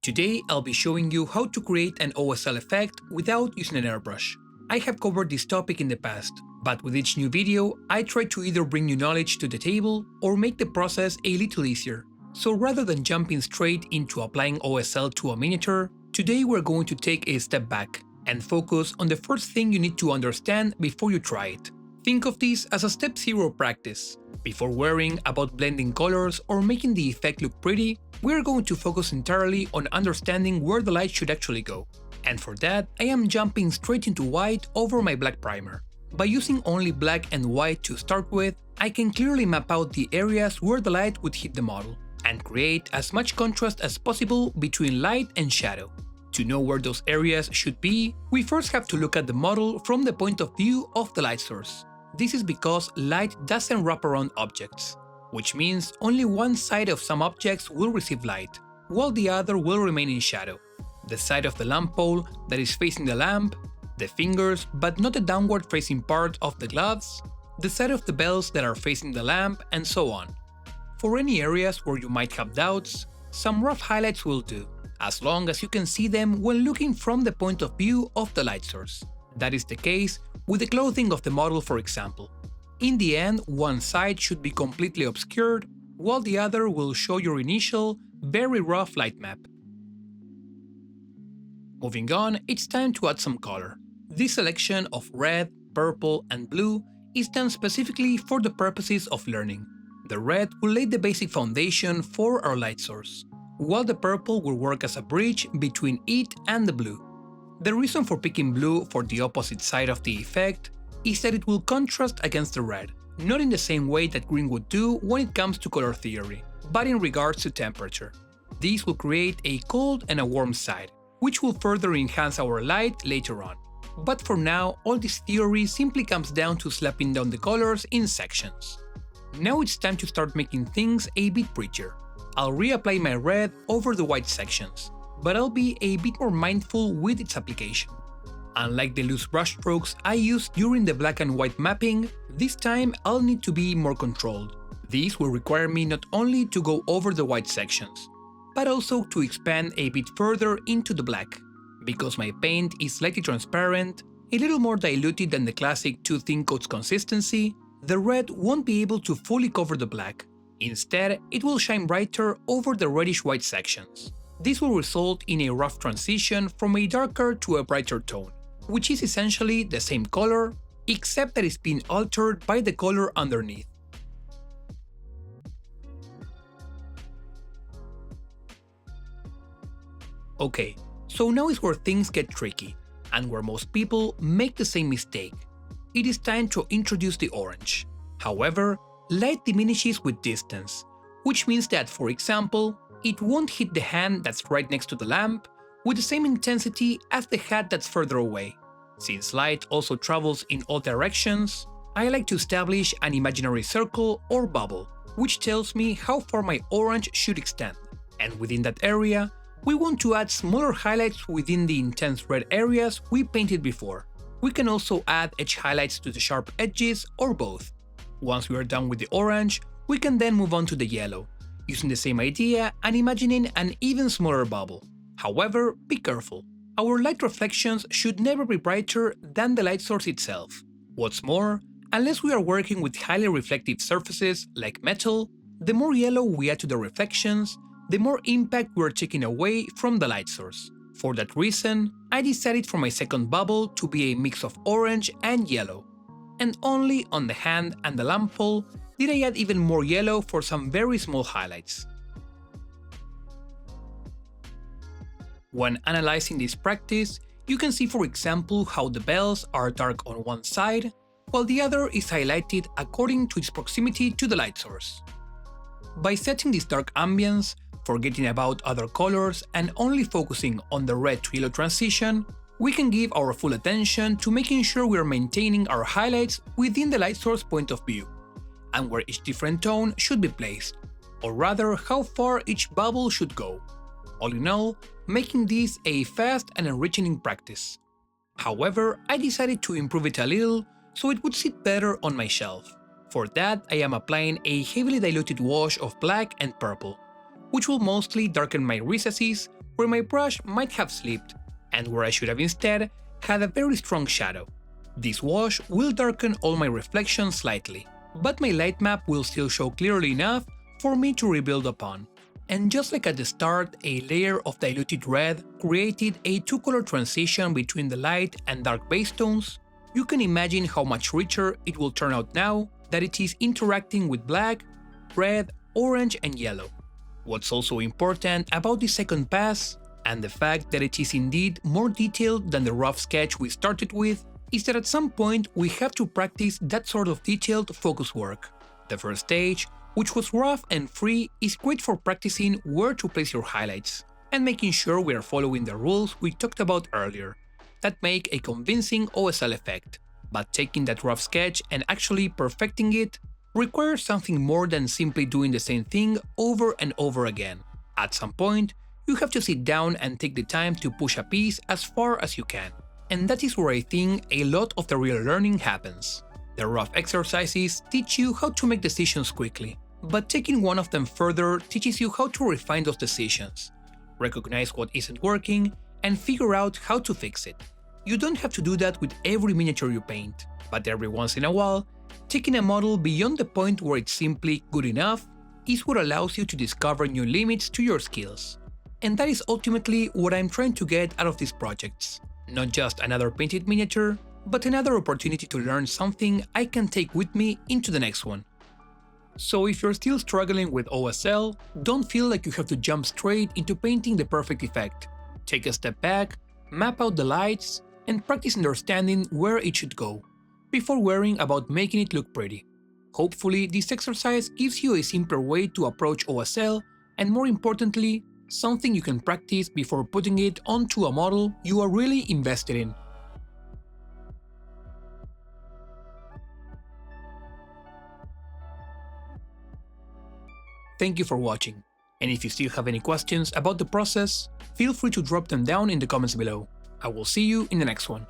Today I'll be showing you how to create an OSL effect without using an airbrush. I have covered this topic in the past, but with each new video I try to either bring new knowledge to the table or make the process a little easier. So rather than jumping straight into applying OSL to a miniature, today we're going to take a step back and focus on the first thing you need to understand before you try it. Think of this as a step 0 practice. Before worrying about blending colors or making the effect look pretty, we're going to focus entirely on understanding where the light should actually go. And for that, I am jumping straight into white over my black primer. By using only black and white to start with, I can clearly map out the areas where the light would hit the model, and create as much contrast as possible between light and shadow. To know where those areas should be, we first have to look at the model from the point of view of the light source. This is because light doesn't wrap around objects, which means only one side of some objects will receive light, while the other will remain in shadow. The side of the lamp pole that is facing the lamp, the fingers but not the downward facing part of the gloves, the side of the bells that are facing the lamp, and so on. For any areas where you might have doubts, some rough highlights will do, as long as you can see them when looking from the point of view of the light source. That is the case with the clothing of the model, for example. In the end, one side should be completely obscured, while the other will show your initial, very rough light map. Moving on, it's time to add some color. This selection of red, purple, and blue is done specifically for the purposes of learning. The red will lay the basic foundation for our light source, while the purple will work as a bridge between it and the blue. The reason for picking blue for the opposite side of the effect is that it will contrast against the red, not in the same way that green would do when it comes to color theory, but in regards to temperature. This will create a cold and a warm side, which will further enhance our light later on. But for now, all this theory simply comes down to slapping down the colors in sections. Now it's time to start making things a bit prettier. I'll reapply my red over the white sections, but I'll be a bit more mindful with its application. Unlike the loose brushstrokes I used during the black and white mapping, this time I'll need to be more controlled. This will require me not only to go over the white sections, but also to expand a bit further into the black. Because my paint is slightly transparent, a little more diluted than the classic 2 thin coats consistency, the red won't be able to fully cover the black. Instead, it will shine brighter over the reddish-white sections. This will result in a rough transition from a darker to a brighter tone, which is essentially the same color, except that it's been altered by the color underneath. Okay, so now is where things get tricky, and where most people make the same mistake. It is time to introduce the orange. However, light diminishes with distance, which means that, for example, it won't hit the hand that's right next to the lamp with the same intensity as the hat that's further away. Since light also travels in all directions, I like to establish an imaginary circle or bubble, which tells me how far my orange should extend. And within that area, we want to add smaller highlights within the intense red areas we painted before. We can also add edge highlights to the sharp edges or both. Once we are done with the orange, we can then move on to the yellow, using the same idea and imagining an even smaller bubble. However, be careful. Our light reflections should never be brighter than the light source itself. What's more, unless we are working with highly reflective surfaces like metal, the more yellow we add to the reflections, the more impact we're taking away from the light source. For that reason, I decided for my second bubble to be a mix of orange and yellow. And only on the hand and the lamp pole did I add even more yellow for some very small highlights. When analyzing this practice, you can see, for example, how the bells are dark on one side, while the other is highlighted according to its proximity to the light source. By setting this dark ambience, forgetting about other colors and only focusing on the red to yellow transition, we can give our full attention to making sure we are maintaining our highlights within the light source point of view, and where each different tone should be placed, or rather how far each bubble should go. All in all, making this a fast and enriching practice. However, I decided to improve it a little so it would sit better on my shelf. For that, I am applying a heavily diluted wash of black and purple, which will mostly darken my recesses where my brush might have slipped, and where I should have instead had a very strong shadow. This wash will darken all my reflections slightly, but my light map will still show clearly enough for me to rebuild upon. And just like at the start, a layer of diluted red created a two-color transition between the light and dark base tones, you can imagine how much richer it will turn out now that it is interacting with black, red, orange and yellow. What's also important about the second pass, and the fact that it is indeed more detailed than the rough sketch we started with, is that at some point we have to practice that sort of detailed focus work. The first stage, which was rough and free, is great for practicing where to place your highlights, and making sure we are following the rules we talked about earlier, that make a convincing OSL effect. But taking that rough sketch and actually perfecting it requires something more than simply doing the same thing over and over again. At some point, you have to sit down and take the time to push a piece as far as you can. And that is where I think a lot of the real learning happens. The rough exercises teach you how to make decisions quickly, but taking one of them further teaches you how to refine those decisions, recognize what isn't working, and figure out how to fix it. You don't have to do that with every miniature you paint, but every once in a while, taking a model beyond the point where it's simply good enough is what allows you to discover new limits to your skills. And that is ultimately what I'm trying to get out of these projects. Not just another painted miniature, but another opportunity to learn something I can take with me into the next one. So if you're still struggling with OSL, don't feel like you have to jump straight into painting the perfect effect. Take a step back, map out the lights, and practice understanding where it should go, before worrying about making it look pretty. Hopefully, this exercise gives you a simpler way to approach OSL, and more importantly, something you can practice before putting it onto a model you are really invested in. Thank you for watching, and if you still have any questions about the process, feel free to drop them down in the comments below. I will see you in the next one.